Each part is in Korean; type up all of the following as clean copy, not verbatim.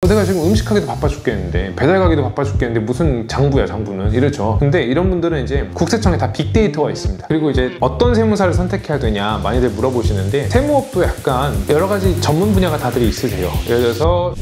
내가 지금 음식하기도 바빠 죽겠는데, 배달 가기도 바빠 죽겠는데 무슨 장부야 장부는, 이렇죠. 근데 이런 분들은 이제 국세청에 다 빅데이터가 있습니다. 그리고 이제 어떤 세무사를 선택해야 되냐 많이들 물어보시는데, 세무업도 약간 여러 가지 전문 분야가 다들 있으세요. 예를 들어서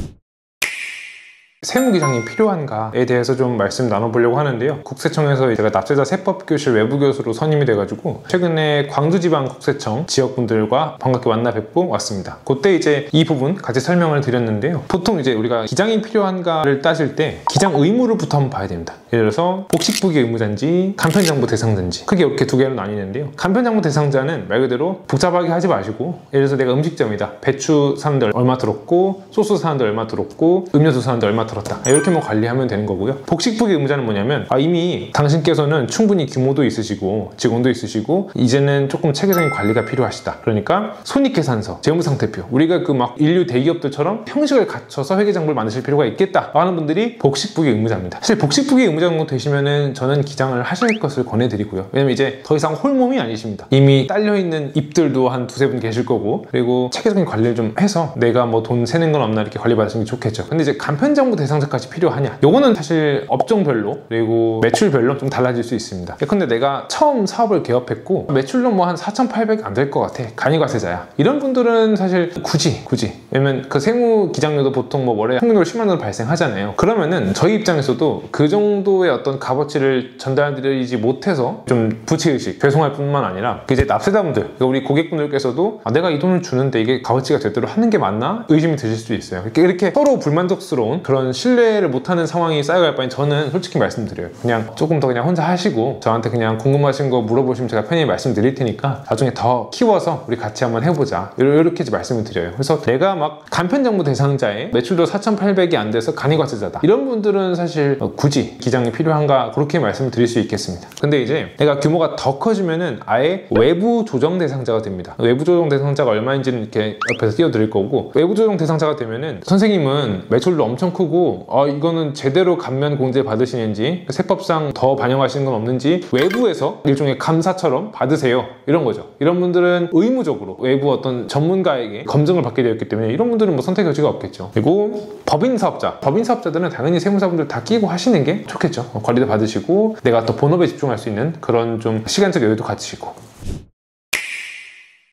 세무기장이 필요한가에 대해서 좀 말씀 나눠보려고 하는데요. 국세청에서 제가 납세자 세법교실 외부교수로 선임이 돼가지고 최근에 광주지방국세청 지역분들과 반갑게 만나 뵙고 왔습니다. 그때 이제 이 부분 같이 설명을 드렸는데요. 보통 이제 우리가 기장이 필요한가를 따질 때 기장 의무를부터 한번 봐야 됩니다. 예를 들어서 복식부기 의무자인지 간편장부 대상자인지, 크게 이렇게 두 개로 나뉘는데요. 간편장부 대상자는 말 그대로 복잡하게 하지 마시고, 예를 들어서 내가 음식점이다. 배추 사는데 얼마 들었고, 소스 사는데 얼마 들었고, 음료수 사는데 얼마 들었다, 이렇게만 관리하면 되는 거고요. 복식부기 의무자는 뭐냐면, 이미 당신께서는 충분히 규모도 있으시고 직원도 있으시고 이제는 조금 체계적인 관리가 필요하시다. 그러니까 손익계산서, 재무상태표, 우리가 그 막 인류 대기업들처럼 형식을 갖춰서 회계장부를 만드실 필요가 있겠다 하는 분들이 복식부기 의무자입니다. 사실 복식부기 의무자 정도 되시면은 저는 기장을 하실 것을 권해드리고요. 왜냐면 이제 더 이상 홀몸이 아니십니다. 이미 딸려있는 입들도 한 두세 분 계실 거고, 그리고 체계적인 관리를 좀 해서 내가 뭐 돈 세는 건 없나 이렇게 관리 받으시는 게 좋겠죠. 근데 이제 간편장부 대상자까지 필요하냐? 요거는 사실 업종별로 그리고 매출별로 좀 달라질 수 있습니다. 근데 내가 처음 사업을 개업했고 매출로 뭐 한 4,800 안 될 것 같아, 간이과세자야, 이런 분들은 사실 굳이 왜냐면 그 세무기장료도 보통 뭐 월에 평균으로 10만 원 발생하잖아요. 그러면은 저희 입장에서도 그 정도의 어떤 값어치를 전달드리지 못해서 좀 부채의식, 죄송할 뿐만 아니라 이제 납세자분들, 그러니까 우리 고객분들께서도 내가 이 돈을 주는데 이게 값어치가 제대로 하는 게 맞나? 의심이 드실 수도 있어요. 이렇게 서로 불만족스러운 그런 신뢰를 못하는 상황이 쌓여갈 바엔 저는 솔직히 말씀드려요. 그냥 조금 더 그냥 혼자 하시고 저한테 그냥 궁금하신 거 물어보시면 제가 편히 말씀드릴 테니까 나중에 더 키워서 우리 같이 한번 해보자, 이렇게 말씀을 드려요. 그래서 내가 막 간편장부 대상자에 매출도 4,800이 안 돼서 간이과세자다, 이런 분들은 사실 굳이 기장이 필요한가, 그렇게 말씀을 드릴 수 있겠습니다. 근데 이제 내가 규모가 더 커지면은 아예 외부 조정 대상자가 됩니다. 외부 조정 대상자가 얼마인지는 이렇게 옆에서 띄워드릴 거고, 외부 조정 대상자가 되면은 선생님은 매출도 엄청 크고 이거는 제대로 감면 공제 받으시는지, 세법상 더 반영하시는 건 없는지 외부에서 일종의 감사처럼 받으세요, 이런 거죠. 이런 분들은 의무적으로 외부 어떤 전문가에게 검증을 받게 되었기 때문에 이런 분들은 뭐 선택 여지가 없겠죠. 그리고 법인사업자들은 당연히 세무사분들 다 끼고 하시는 게 좋겠죠. 관리도 받으시고 내가 또 본업에 집중할 수 있는 그런 좀 시간적 여유도 갖추시고.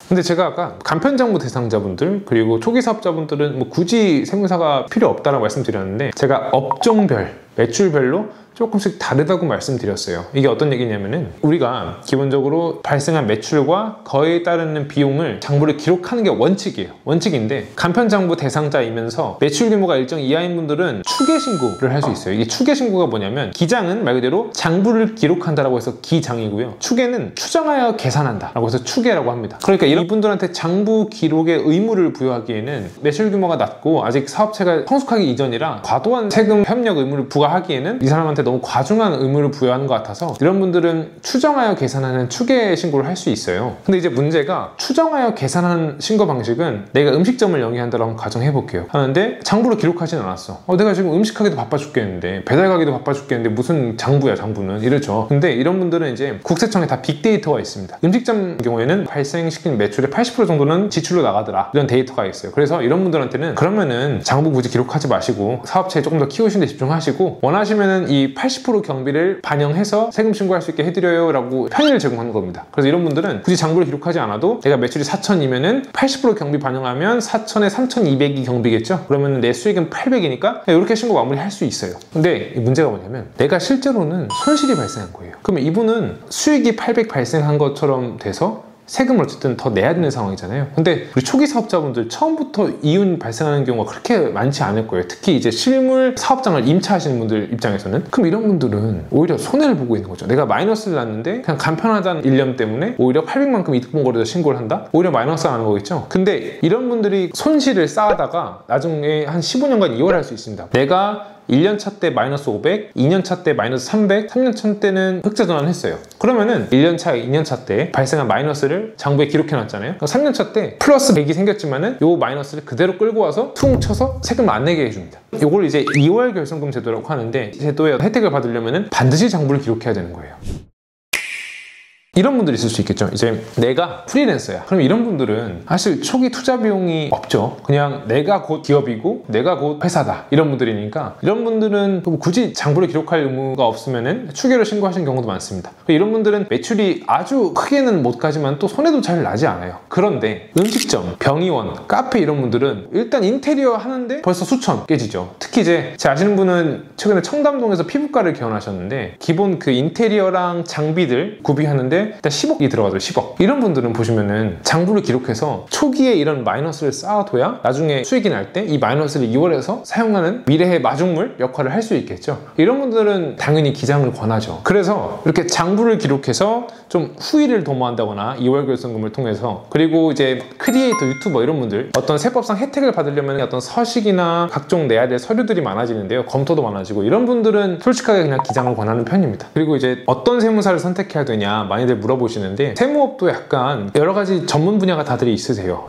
근데 제가 아까 간편장부 대상자분들 그리고 초기 사업자분들은 뭐 굳이 세무사가 필요 없다라고 말씀드렸는데, 제가 업종별, 매출별로 조금씩 다르다고 말씀드렸어요. 이게 어떤 얘기냐면은, 우리가 기본적으로 발생한 매출과 거기에 따르는 비용을 장부를 기록하는 게 원칙이에요. 원칙인데 간편장부 대상자이면서 매출 규모가 일정 이하인 분들은 추계신고를 할 수 있어요. 이게 추계신고가 뭐냐면, 기장은 말 그대로 장부를 기록한다라고 해서 기장이고요, 추계는 추정하여 계산한다라고 해서 추계라고 합니다. 그러니까 이분들한테 장부 기록의 의무를 부여하기에는 매출 규모가 낮고 아직 사업체가 성숙하기 이전이라 과도한 세금 협력 의무를 부과하기에는 이 사람한테 너무 과중한 의무를 부여하는 것 같아서 이런 분들은 추정하여 계산하는 추계 신고를 할 수 있어요. 근데 이제 문제가, 추정하여 계산하는 신고 방식은 내가 음식점을 영위한다라고 가정해 볼게요. 하는데 장부로 기록하진 않았어. 내가 지금 음식하기도 바빠 죽겠는데, 배달 가기도 바빠 죽겠는데 무슨 장부야 장부는, 이렇죠. 근데 이런 분들은 이제 국세청에 다 빅데이터가 있습니다. 음식점 경우에는 발생시킨 매출의 80% 정도는 지출로 나가더라, 이런 데이터가 있어요. 그래서 이런 분들한테는 그러면은 장부 굳이 기록하지 마시고 사업체 조금 더 키우시는 데 집중하시고, 원하시면은 이 80% 경비를 반영해서 세금 신고할 수 있게 해드려요 라고 편의를 제공하는 겁니다. 그래서 이런 분들은 굳이 장부를 기록하지 않아도 내가 매출이 4,000이면은 80% 경비 반영하면 4,000에 3,200이 경비겠죠. 그러면 내 수익은 800이니까 이렇게 신고 마무리할 수 있어요. 근데 문제가 뭐냐면, 내가 실제로는 손실이 발생한 거예요. 그러면 이분은 수익이 800 발생한 것처럼 돼서 세금을 어쨌든 더 내야 되는 상황이잖아요. 근데 우리 초기 사업자분들 처음부터 이윤 발생하는 경우가 그렇게 많지 않을 거예요. 특히 이제 실물 사업장을 임차하시는 분들 입장에서는. 그럼 이런 분들은 오히려 손해를 보고 있는 거죠. 내가 마이너스를 났는데 그냥 간편하다는 일념 때문에 오히려 800만큼 이득 본 거라도 신고를 한다? 오히려 마이너스가 나는 거겠죠. 근데 이런 분들이 손실을 쌓아다가 나중에 한 15년간 이월할 수 있습니다. 내가 1년차 때 마이너스 500, 2년차 때 마이너스 300, 3년차 때는 흑자 전환을 했어요. 그러면은 1년차, 2년차 때 발생한 마이너스를 장부에 기록해놨잖아요. 3년차 때 플러스 100이 생겼지만은 요 마이너스를 그대로 끌고 와서 퉁 쳐서 세금을 안 내게 해줍니다. 요걸 이제 2월 결성금 제도라고 하는데, 제도의 혜택을 받으려면은 반드시 장부를 기록해야 되는 거예요. 이런 분들이 있을 수 있겠죠. 이제 내가 프리랜서야. 그럼 이런 분들은 사실 초기 투자 비용이 없죠. 그냥 내가 곧 기업이고 내가 곧 회사다. 이런 분들이니까 이런 분들은 굳이 장부를 기록할 의무가 없으면은 추계를 신고하시는 경우도 많습니다. 이런 분들은 매출이 아주 크게는 못 가지만 또 손해도 잘 나지 않아요. 그런데 음식점, 병의원, 카페 이런 분들은 일단 인테리어 하는데 벌써 수천 깨지죠. 특히 이제 제 아시는 분은 최근에 청담동에서 피부과를 개원하셨는데 기본 그 인테리어랑 장비들 구비하는데 일단 10억이 들어가죠. 10억. 이런 분들은 보시면은 장부를 기록해서 초기에 이런 마이너스를 쌓아둬야 나중에 수익이 날 때 이 마이너스를 이월해서 사용하는 미래의 마중물 역할을 할 수 있겠죠. 이런 분들은 당연히 기장을 권하죠. 그래서 이렇게 장부를 기록해서 좀 후의를 도모한다거나 2월 결손금을 통해서, 그리고 이제 크리에이터, 유튜버 이런 분들 어떤 세법상 혜택을 받으려면 어떤 서식이나 각종 내야 될 서류들이 많아지는데요. 검토도 많아지고, 이런 분들은 솔직하게 그냥 기장을 권하는 편입니다. 그리고 이제 어떤 세무사를 선택해야 되냐 많이들 물어보시는데, 세무업도 약간 여러 가지 전문 분야가 다들 있으세요.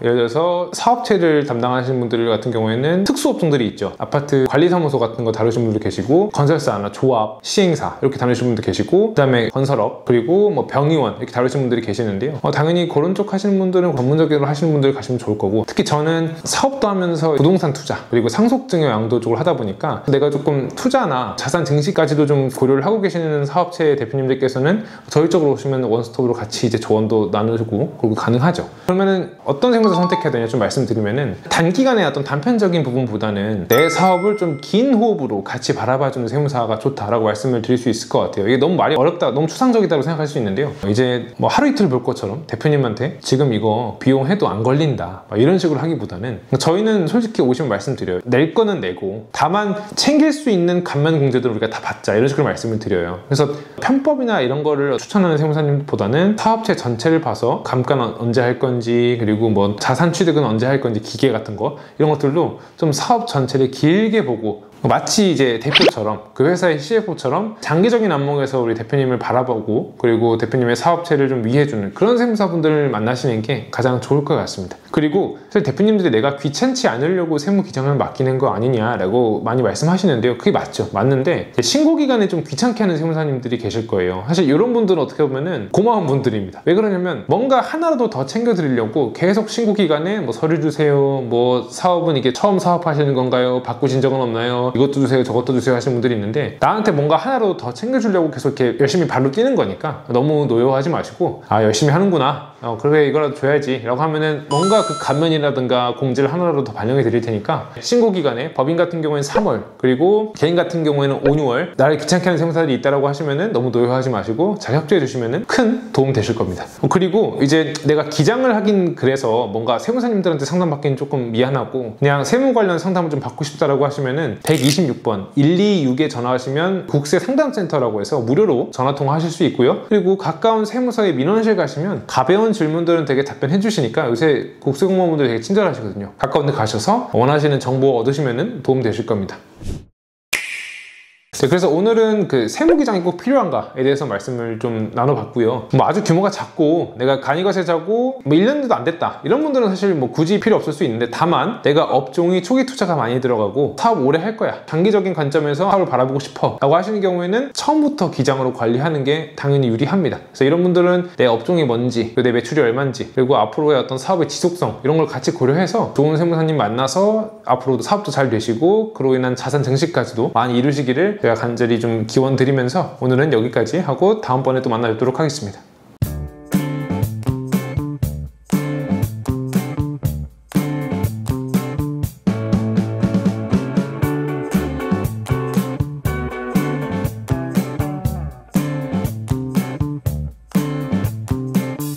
예를 들어서 사업체를 담당하시는 분들 같은 경우에는 특수업종들이 있죠. 아파트 관리사무소 같은 거 다루시는 분들 계시고, 건설사나 조합, 시행사 이렇게 다루시는 분들 계시고, 그 다음에 건설업, 그리고 뭐 병의원 이렇게 다루시는 분들이 계시는데요. 당연히 그런 쪽 하시는 분들은 전문적으로 하시는 분들 가시면 좋을 거고, 특히 저는 사업도 하면서 부동산 투자 그리고 상속증여 양도 쪽을 하다 보니까 내가 조금 투자나 자산 증시까지도 좀 고려를 하고 계시는 사업체 대표님들께서는 저희 쪽으로 오시면 원스톱으로 같이 이제 조언도 나누고 그리고 가능하죠. 그러면은 어떤 세무사 선택해야 되냐 좀 말씀드리면은, 단기간의 어떤 단편적인 부분보다는 내 사업을 좀 긴 호흡으로 같이 바라봐주는 세무사가 좋다라고 말씀을 드릴 수 있을 것 같아요. 이게 너무 말이 어렵다, 너무 추상적이다고 생각할 수 있는데요. 이제 뭐 하루 이틀 볼 것처럼 대표님한테 지금 이거 비용해도 안 걸린다 이런 식으로 하기보다는, 저희는 솔직히 오시면 말씀드려요. 낼 거는 내고 다만 챙길 수 있는 감면 공제들을 우리가 다 받자, 이런 식으로 말씀을 드려요. 그래서 편법이나 이런 거를 추천하는 세무사님보다는 사업체 전체를 봐서 감가는 언제 할 건지, 그리고 뭐 자산 취득은 언제 할 건지, 기계 같은 거 이런 것들도 좀 사업 전체를 길게 보고, 마치 이제 대표처럼 그 회사의 CFO처럼 장기적인 안목에서 우리 대표님을 바라보고, 그리고 대표님의 사업체를 좀 위해주는 그런 세무사분들을 만나시는 게 가장 좋을 것 같습니다. 그리고 사실 대표님들이 내가 귀찮지 않으려고 세무 기장을 맡기는 거 아니냐라고 많이 말씀하시는데요. 그게 맞죠. 맞는데 신고기간에 좀 귀찮게 하는 세무사님들이 계실 거예요. 사실 이런 분들은 어떻게 보면은 고마운 분들입니다. 왜 그러냐면 뭔가 하나라도 더 챙겨드리려고 계속 신고기간에 뭐 서류 주세요, 뭐 사업은 이게 처음 사업하시는 건가요, 바꾸신 적은 없나요, 이것도 주세요 저것도 주세요 하시는 분들이 있는데, 나한테 뭔가 하나라도 더 챙겨주려고 계속 이렇게 열심히 발로 뛰는 거니까 너무 노여워하지 마시고, 아 열심히 하는구나, 그래 이거라도 줘야지 라고 하면은 뭔가 그 감면이라든가 공제를 하나라도 더 반영해 드릴 테니까, 신고기간에 법인 같은 경우에는 3월, 그리고 개인 같은 경우에는 5, 6월 나를 귀찮게 하는 세무사들이 있다라고 하시면은 너무 노여워하지 마시고 잘 협조해 주시면은 큰 도움 되실 겁니다. 그리고 이제 내가 기장을 하긴 그래서 뭔가 세무사님들한테 상담받기는 조금 미안하고 그냥 세무 관련 상담을 좀 받고 싶다라고 하시면은 126번 126에 전화하시면 국세 상담센터라고 해서 무료로 전화통화 하실 수 있고요. 그리고 가까운 세무서의 민원실 가시면 가벼운 질문들은 되게 답변해 주시니까, 요새 국세공무원분들 되게 친절하시거든요. 가까운 데 가셔서 원하시는 정보 얻으시면 도움 되실 겁니다. 네, 그래서 오늘은 그 세무기장이 꼭 필요한가에 대해서 말씀을 좀 나눠봤고요. 뭐 아주 규모가 작고 내가 간이거세자고 뭐 1년도 안 됐다 이런 분들은 사실 뭐 굳이 필요 없을 수 있는데, 다만 내가 업종이 초기 투자가 많이 들어가고 사업 오래 할 거야, 장기적인 관점에서 사업을 바라보고 싶어 라고 하시는 경우에는 처음부터 기장으로 관리하는 게 당연히 유리합니다. 그래서 이런 분들은 내 업종이 뭔지, 내 매출이 얼마인지, 그리고 앞으로의 어떤 사업의 지속성 이런 걸 같이 고려해서 좋은 세무사님 만나서 앞으로도 사업도 잘 되시고 그로 인한 자산 증식까지도 많이 이루시기를 제가 간절히 좀 기원 드리면서 오늘은 여기까지 하고 다음번에 또 만나 뵙도록 하겠습니다.